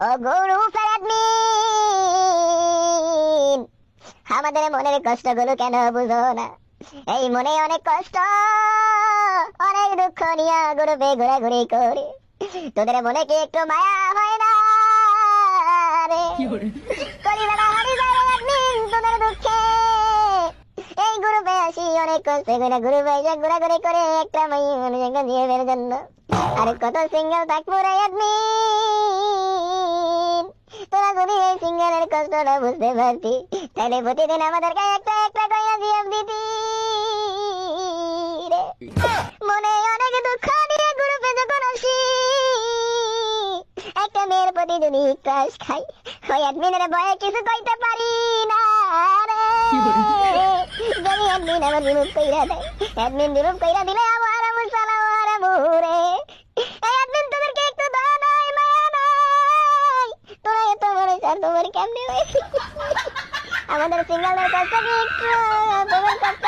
ও গ্রুপের অ্যাডমিন, আমাদের মনের কষ্টগুলো কেন বুঝো না? এই মনে অনেক কষ্ট, অনেক দুঃখ নিয়ে গ্রুপে ঘোরাঘুরি করে, তোদের মনে কি একটু মায়া হয় না রে? কলিবেলা হারি যায় রে অ্যাডমিন তোদের দুঃখে। এই গ্রুপে আসি অনেক কষ্ট করে, গ্রুপে এসে ঘোরাঘুরি করে একটা মাইয়া মানুষকে নিয়ে বের জন্য। আর কত সিঙ্গেল থাকবো রে অ্যাডমিন। তোরা যদি এই সিঙ্গেলের কষ্টটা বুঝতে পারতি, তাহলে প্রতিদিন আমাদেরকে একটা একটা করে জিএফ দিতি রে। মনে অনেক দুঃখ নিয়ে গ্রুপে যখন আসি, একটা মেয়ের প্রতি যদি ক্রাশ খাই, ওই অ্যাডমিনের ভয়ে কিছু কইতে পারি না রে। যদি অ্যাডমিন আমার রিমুভ কইরা দেয়, অ্যাডমিন রিমুভ কইরা দিলে আমার মুসালাম আর মুরে। এই অ্যাডমিন তোদেরকে একটু দয়া নাই, মায়া নাই? তোরা এত বড় স্যার তোমার কেমনে হয়েছে? আমাদের সিঙ্গেলের কাছে একটু তোমার কাছে